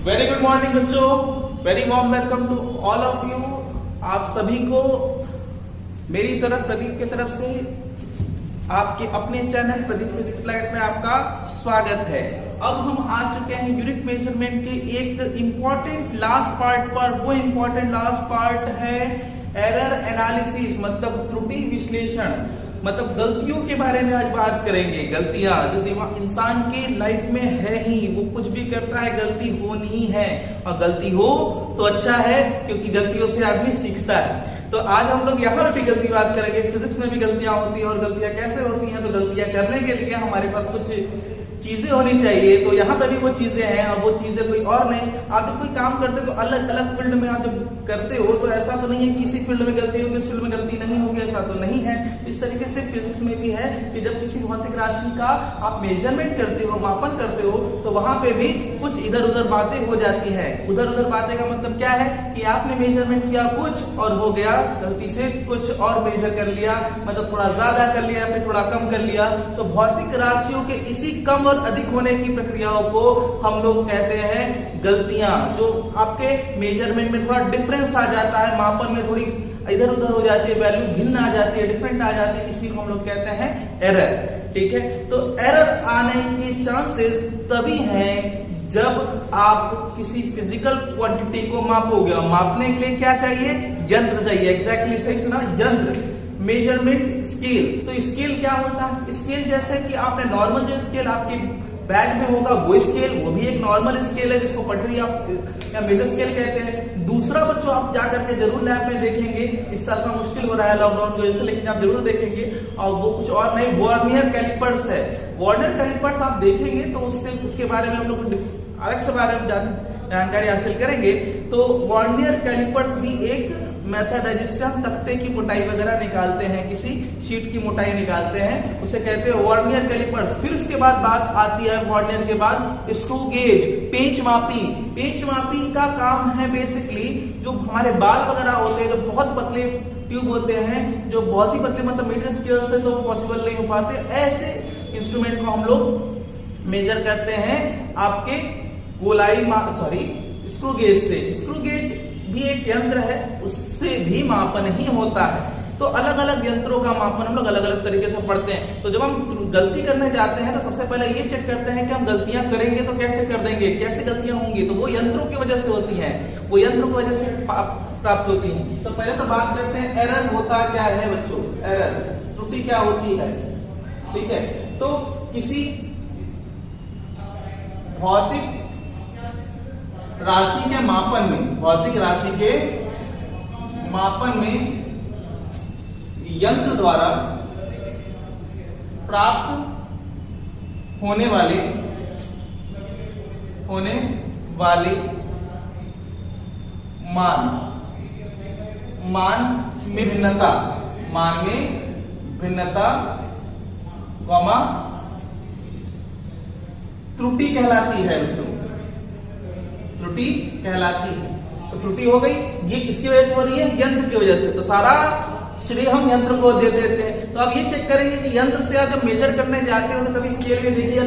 Very good morning बच्चों, very warm welcome to all of you. आप सभी को मेरी तरफ, प्रदीप की तरफ से आपके अपने चैनल प्रदीप फिजिक्स प्लैनेट में आपका स्वागत है। अब हम आ चुके हैं यूनिट मेजरमेंट के एक इंपॉर्टेंट लास्ट पार्ट पर। वो इंपॉर्टेंट लास्ट पार्ट है एरर एनालिसिस, मतलब त्रुटि विश्लेषण, मतलब गलतियों के बारे में आज बात करेंगे। गलतियां जो इंसान के लाइफ में है ही, वो कुछ भी करता है गलती होनी ही है, और गलती हो तो अच्छा है क्योंकि गलतियों से आदमी सीखता है। तो आज हम लोग यहाँ भी गलती बात करेंगे। फिजिक्स में भी गलतियां होती हैं और गलतियां कैसे होती हैं, तो गलतियां करने के लिए हमारे पास कुछ चीजें होनी चाहिए। तो यहाँ पे भी वो चीजें हैं, और वो चीजें कोई और नहीं। आप जब कोई काम करते हो तो अलग अलग फील्ड में आप जब करते हो तो ऐसा तो नहीं है कि इसी फील्ड में गलती होगी, इस फील्ड में गलती नहीं होगी, ऐसा तो नहीं है। इस तरीके से फिजिक्स में भी है कि जब किसी भौतिक राशि का आप मेजरमेंट करते हो, मापन करते हो, तो वहां पे भी कुछ इधर उधर बातें हो जाती है। उधर उधर बातें का मतलब क्या है कि आपने मेजरमेंट किया कुछ और हो गया गलती से कुछ और मेजर कर लिया, मतलब थोड़ा ज्यादा कर लिया फिर थोड़ा कम कर लिया। तो भौतिक राशियों के इसी कम और अधिक होने की प्रक्रियाओं को हम लोग कहते हैं गलतियां। जो आपके मेजरमेंट में थोड़ा डिफरेंस आ जाता है, मापन में थोड़ी इधर उधर हो जाती है, वैल्यू भिन्न आ जाती है, डिफरेंट आ जाती है, इसी को हम लोग कहते हैं एरर। ठीक है, तो एरर आने के चांसेस तभी हैं जब आप किसी फिजिकल क्वांटिटी को मापोगे, और मापने के लिए क्या चाहिए? यंत्र चाहिए। एग्जैक्टली सही सुना, यंत्र। Measurement scale. तो स्केल क्या होता है? स्केल जैसे कि आपने नॉर्मल जो स्केल आपके बैग में होगा वो स्केल, वो भी एक नॉर्मल स्केल है जिसको पटरी आप या मेजर स्केल कहते हैं। दूसरा बच्चों आप जाकर के जरूर लैब में देखेंगे, इस साल का मुश्किल हो रहा है लॉकडाउन की वजह से, लेकिन आप जरूर देखेंगे, और वो कुछ और नहीं, वर्नियर कैलिपर्स है। वर्नियर कैलिपर्स आप देखेंगे तो उसके बारे में हम लोग अलग से बारे में जानकारी हासिल करेंगे। तो वर्नियर कैलिपर्स भी एक मेथड है जिससे हम तख्ते की मोटाई वगैरह निकालते हैं, किसी शीट की मोटाई निकालते हैं, उसे कहते हैं वर्नियर कैलिपर्स। फिर उसके बाद बात आती है वर्नियर के बाद स्क्रू गेज, पेंच मापी। पेंच मापी का काम है बेसिकली जो हमारे बाल वगैरह होते हैं, जो बहुत पतले ट्यूब होते हैं, जो बहुत ही पतले, मतलब मीटर स्केल से तो पॉसिबल नहीं हो पाते, ऐसे इंस्ट्रूमेंट को हम लोग मेजर करते हैं आपके गोलाई स्क्रू गेज से। स्क्रू गेज भी एक यंत्र है, उससे भी मापन ही होता है। तो अलग अलग यंत्रों का मापन हम लोग अलग अलग तरीके से पढ़ते हैं। तो जब हम गलती करने जाते हैं तो सबसे पहले ये चेक करते हैं कि हम गलतियां करेंगे तो कैसे कर देंगे, कैसे गलतियां होंगी। तो वो यंत्रों की वजह से होती हैं, वो यंत्रों की वजह से प्राप्त होती हैं। तो पहले तो बात करते हैं एरर होता क्या है बच्चों। एरर, त्रुटि क्या होती है। ठीक है, तो किसी भौतिक राशि के मापन में, भौतिक राशि के मापन में यंत्र द्वारा प्राप्त होने वाले मान में भिन्नता वमा त्रुटि कहलाती है बच्चों, त्रुटि कहलाती है। तो त्रुटि हो गई, ये किसकी वजह से हो रही है? यंत्र की वजह से। तो सारा श्रेय हम यंत्र को दे देते हैं। तो अब ये चेक करेंगे कि यंत्र से आप जब मेजर करने जाते हो तो कभी स्केल में देखिए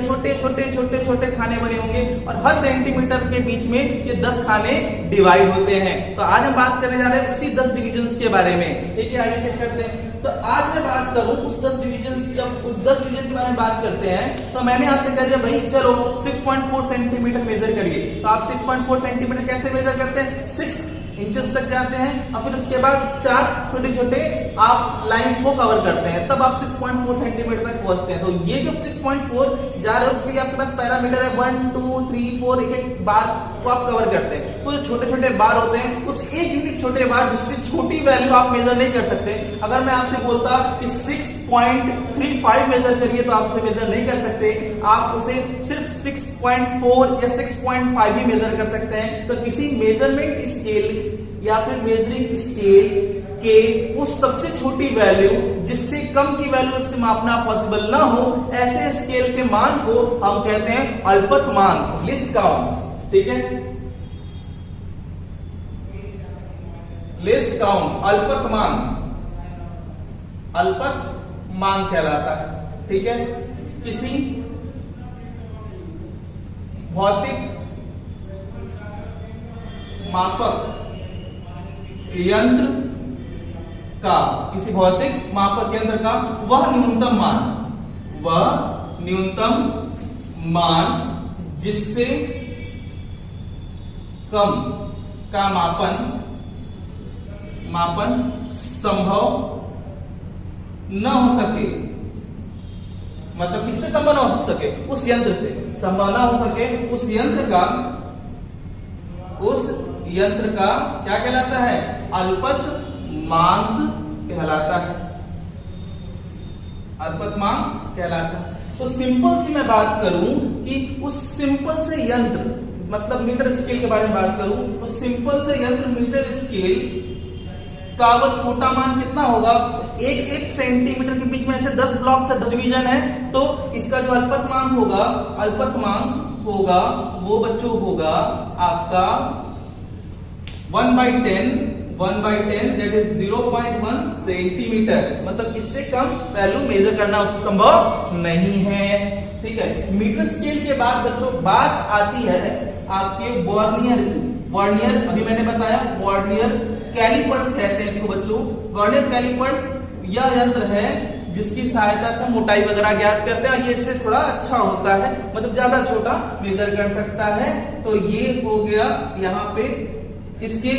छोटे खाने बने होंगे, और हर सेंटीमीटर के बीच में ये 10 खाने डिवाइड होते हैं। तो आज हम बात करने जा रहे हैं उसी 10 डिविजन्स के बारे में। ठीक है, आइए चेक करते हैं। तो आज मैं बात करूं उस 10 डिविजन, जब उस 10 डिविजन के बारे में बात करते हैं तो मैंने आपसे कह दिया भाई चलो 6.4 सेंटीमीटर मेजर करिए। तो आप 6.4 सेंटीमीटर कैसे मेजर करते हैं? 6 इंचेस तक जाते हैं, और फिर उसके बाद 4 छोटे छोटे आप लाइंस को कवर करते हैं, तब आप 6.4 सेंटीमीटर तक पहुंचते हैं। तो ये जो 6.4 जा रहे हैं उसके लिए आपके पास पैरामीटर है 1 2 3 4, एक बार को आप कवर करते हैं। तो जो छोटे छोटे बार होते हैं उस एक यूनिट छोटे बार जिससे छोटी वैल्यू आप मेजर नहीं कर सकते। अगर मैं आपसे बोलता कि 6.35 मेजर करिए तो आप उसे मेजर नहीं कर सकते, आप उसे सिर्फ 6.4 या 6.5 ही मेजर कर सकते हैं। तो किसी मेजरमेंट स्केल या फिर मेजरिंग स्केल के उस सबसे छोटी वैल्यू जिससे कम की वैल्यू से मापना पॉसिबल ना हो, ऐसे स्केल के मान को हम कहते हैं अल्पतमांक, लीस्ट काउंट। ठीक है, लीस्ट काउंट, अल्पतमांक कहलाता है। ठीक है, किसी भौतिक मापक यंत्र का, किसी भौतिक मापक यंत्र का वह न्यूनतम मान जिससे कम का मापन संभव न हो सके, मतलब किससे संभव न हो सके, उस यंत्र से संभव न हो सके, उस यंत्र का क्या कहलाता है? अल्पतमांक कहलाता है, अल्पतमांक कहलाता है। तो सिंपल सी मैं बात करूं कि उस सिंपल से यंत्र, मतलब मीटर स्केल के बारे में बात करूं, उस सिंपल से यंत्र मीटर स्केल का वो छोटा मान कितना होगा? एक सेंटीमीटर के बीच में ऐसे 10 ब्लॉक से डिवीजन है, तो इसका जो अल्पतमांक होगा वो बच्चों होगा आपका 1/10 दैट इज 0.1 सेंटीमीटर। मतलब इससे कम वैल्यू मेजर करना उससे संभव नहीं है। ठीक है, मीटर स्केल के बाद बच्चों बात आती है आपके वर्नियर की। वर्नियर अभी मैंने बताया, वर्नियर कैलिपर्स कहते हैं इसको बच्चों। वर्नियर कैलिपर्स यह यंत्र है जिसकी सहायता से मोटाई वगैरह ज्ञात करते हैं। ये इससे थोड़ा अच्छा होता है, मतलब ज्यादा छोटा मेजर कर सकता है। तो ये हो गया यहाँ पे इसके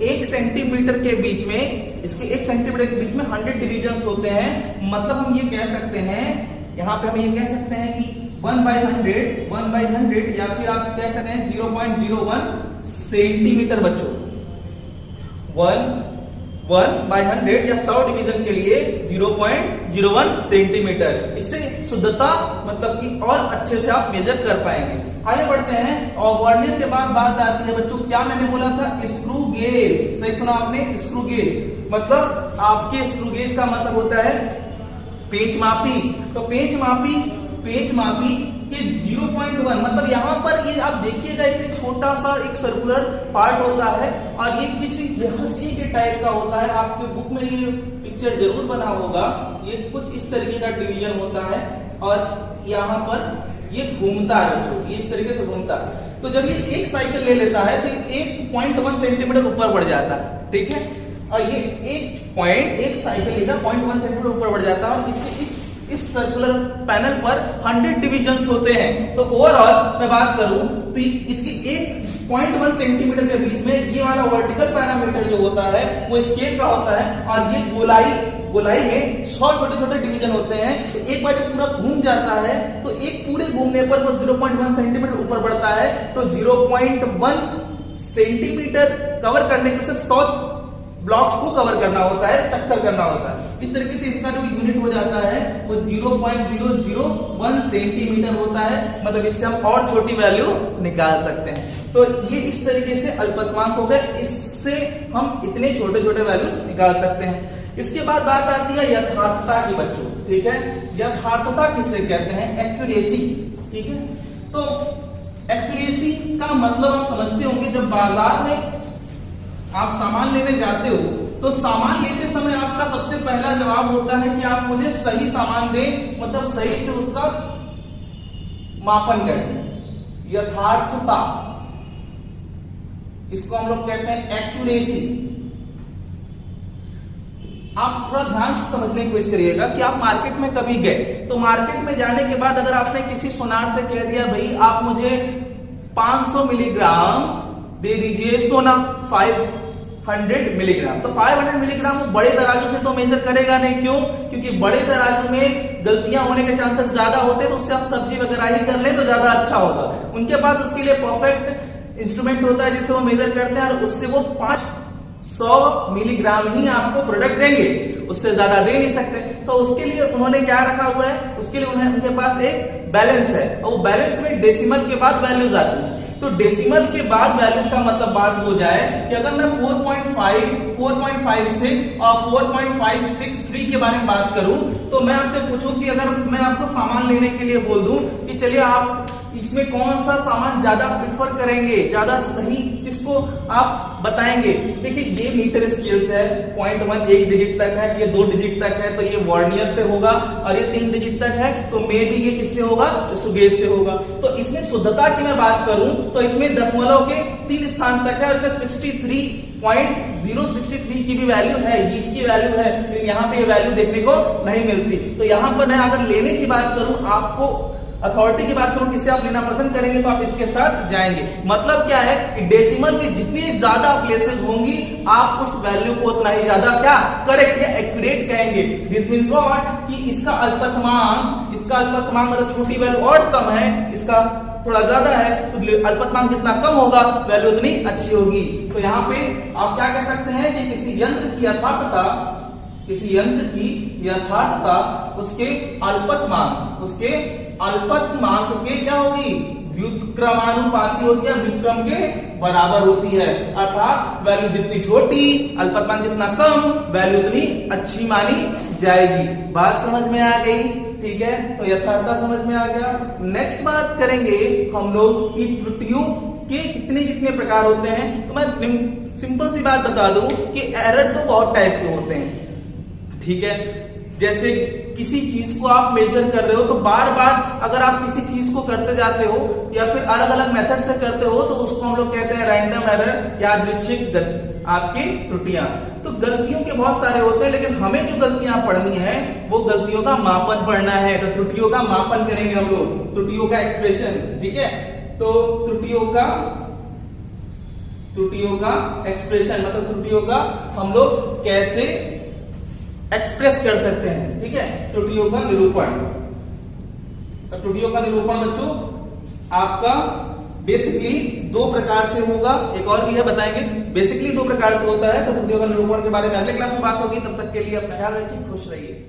1 सेंटीमीटर के बीच में, इसके 1 सेंटीमीटर के बीच में 100 डिविजन्स होते हैं। मतलब हम ये कह सकते हैं, यहाँ पे हम ये कह सकते हैं कि 1/100 या फिर आप कह सकते हैं 0.01 सेंटीमीटर बच्चों। 1/100 या 100 डिवीजन के लिए 0.01 सेंटीमीटर। इससे शुद्धता मतलब कि और अच्छे से आप मेजर कर पाएंगे। आगे बढ़ते हैं, और वर्नियर के बाद बात आती है बच्चों, क्या मैंने बोला था? Screw gauge. सही सुना आपने, स्क्रू गेज। मतलब आपके स्क्रू गेज का मतलब होता है पेंच मापी। तो पेंच मापी के 0.1, मतलब यहाँ पर ये आप देखिएगा एक छोटा सा एक सर्कुलर पार्ट होता है और ये किसी हंसी के टाइप का होता है। आपके बुक में ये पिक्चर जरूर बना होगा। ये कुछ इस तरीके का डिवीजन होता है और यहाँ पर ये घूमता है बच्चों, ये इस तरीके से घूमता है। तो जब ये एक साइकिल ले लेता है तो 1.1 सेंटीमीटर ऊपर बढ़ जाता है। ठीक है, और ये एक साइकिल लेकर 0.1 सेंटीमीटर ऊपर बढ़ जाता है और इससे इस सर्कुलर पैनल पर 100 डिविजन्स होते हैं। तो ओवरऑल मैं बात करूं तो इसकी 1.1 सेंटीमीटर के बीच में ये वाला वर्टिकल पैरामीटर जो होता है वो स्केल का होता है और ये गोलाई में 100 छोटे डिवीजन होते हैं। तो एक बार जब पूरा घूम जाता है तो एक पूरे घूमने पर वो 0.1 सेंटीमीटर ऊपर बढ़ता है। तो 0.1 सेंटीमीटर कवर करने के लिए 100 ब्लॉक्स को कवर करना होता है, चक्कर करना होता है। इस तरीके से इसका जो यूनिट हो जाता है वो 0.001 सेंटीमीटर होता है। मतलब इससे हम और छोटी वैल्यू निकाल सकते हैं। तो ये इस तरीके से अल्पतमांक हो गए, इससे हम इतने छोटे वैल्यू निकाल सकते हैं। इसके बाद बात आती है यथार्थता की बच्चों। ठीक है, यथार्थता किसे कहते हैं? एक्यूरेसी। ठीक है, तो एक्यूरेसी का मतलब आप समझते होंगे, जब बाजार में आप सामान लेने जाते हो तो सामान लेते समय आपका सबसे पहला जवाब होता है कि आप मुझे सही सामान दें, मतलब सही से उसका मापन करें। यथार्थता, इसको हम लोग कहते हैं एक्यूरेसी। आप थोड़ा ध्यान से समझने की कोशिश करिएगा कि आप मार्केट में कभी गए तो मार्केट में जाने के बाद अगर आपने किसी सुनार से कह दिया भाई आप मुझे 500 मिलीग्राम दे दीजिए सोना, 500 मिलीग्राम, तो 500 मिलीग्राम वो बड़े तराजू से तो मेजर करेगा नहीं। क्यों? क्योंकि बड़े तराजू में गलतियां होने के चांसेस ज्यादा होते हैं, तो उससे आप सब्जी वगैरह ही कर ले तो ज्यादा अच्छा होगा। उनके पास उसके लिए परफेक्ट इंस्ट्रूमेंट होता है जिससे वो मेजर करते हैं और उससे वो 500 मिलीग्राम ही आपको प्रोडक्ट देंगे, उससे ज्यादा दे नहीं सकते। तो उसके लिए उन्होंने क्या रखा हुआ है? उसके लिए उनके पास एक बैलेंस है और वो बैलेंस में डेसिमल के बाद वैल्यूज आती है। तो डेसिमल के बाद वैल्यूज का मतलब बात हो जाए कि अगर मैं 4.5, 4.56 और 4.563 के बारे में बात करूं तो मैं आपसे पूछूं कि अगर मैं आपको सामान लेने के लिए बोल दूं कि चलिए आप इसमें कौन सा सामान ज्यादा प्रिफर करेंगे, ज्यादा सही किस जिसको आप बताएंगे। देखिए ये मीटर स्केल्स है, 0.1 1 डिजिट तक है, ये 2 डिजिट तक है तो ये वर्नियर से होगा, और ये 3 डिजिट तक है तो मे भी ये किससे होगा, तो गेज से होगा। तो इसमें शुद्धता की मैं बात करूं तो इसमें दशमलव के 3 स्थान तक है, उसमें 63.063 की भी वैल्यू है, इसकी वैल्यू है, लेकिन यहाँ पे ये वैल्यू देखने को नहीं मिलती। तो यहाँ पर मैं अगर लेने की बात करूं, आपको अथॉरिटी की बात करूं किससे आप लेना पसंद करेंगे, तो आप इसके साथ जाएंगे। मतलब क्या है कि डेसिमल की जितनी ज्यादा प्लेसेस होंगी आप उस वैल्यू को उतना ही ज्यादा क्या करेक्ट या एक्यूरेट कहेंगे। दिस मींस व्हाट कि इसका अल्पतमांक मतलब छोटी वैल्यू और कम है, इसका थोड़ा ज्यादा है, तो अल्पतमांक जितना कम होगा वैल्यू उतनी अच्छी होगी। तो यहाँ पे आप क्या कह सकते हैं कि किसी यंत्र की यथार्थता उसके अल्पतमांक के क्या होगी, व्युत्क्रमानुपाती होती है, व्युत्क्रम के बराबर होती है। अर्थात वैल्यू जितनी छोटी, अल्पतमांक जितना कम, वैल्यू उतनी अच्छी मानी जाएगी। बात समझ में आ गई, ठीक है। तो यथार्थता समझ में आ गया। नेक्स्ट बात करेंगे हम लोग कि त्रुटियों के कितने प्रकार होते हैं। तो मैं सिंपल सी बात बता दूं कि एरर तो बहुत टाइप के होते हैं, ठीक है। जैसे किसी चीज को आप मेजर कर रहे हो तो बार बार अगर आप किसी चीज को करते जाते हो या फिर अलग अलग मेथड से करते हो तो उसको हम लोग कहते हैं रैंडम एरर, यादृच्छिक आपकी त्रुटियां। तो गलतियों के बहुत सारे होते हैं, लेकिन हमें जो गलतियां पढ़नी है वो गलतियों का मापन पढ़ना है। तो त्रुटियों का मापन करेंगे हम लोग, त्रुटियों का एक्सप्रेशन, ठीक है। तो त्रुटियों का एक्सप्रेशन मतलब त्रुटियों का हम लोग कैसे एक्सप्रेस कर सकते हैं, ठीक है। त्रुटियों का निरूपण, तो त्रुटियों का निरूपण बच्चों आपका बेसिकली 2 प्रकार से होगा, एक और भी है बताएंगे। बेसिकली 2 प्रकार से होता है। तो त्रुटियों का निरूपण के बारे में अगले क्लास में बात होगी। तब तक के लिए अपना ख्याल रखिए, खुश रहिए।